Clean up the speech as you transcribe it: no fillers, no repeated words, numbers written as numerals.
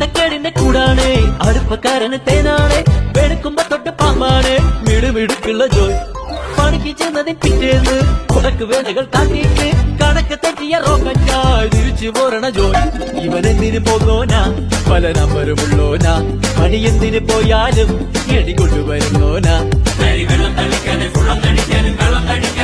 ചിട്ടക്കേടിന്റെ കൂടാണ് അടുപ്പക്കാരന് തേനാണ് വെളുക്കുമ്പോ തൊട്ട് പാമ്പാണ് മിടുമിടുക്കുള്ള ജോയ് പണിക്ക് ചെന്നതിൽ പിറ്റേന്ന് ഉടക്ക് വേലകൾ കാട്ടിയിട്ട് കണക്ക് തെറ്റിയ റോക്കറ്റായി തിരിച്ചു പോരണ ജോയ് ഇവനെന്തിന് പോന്നോനാ പല നമ്പരുമുള്ളോനാ പണി എന്തിന് പോയാലും എടി കൊണ്ടുവരുന്നോനാ വെള്ളം തളിക്കാനും വെള്ളം തളിക്കാനും വെള്ളം തളിക്കാനും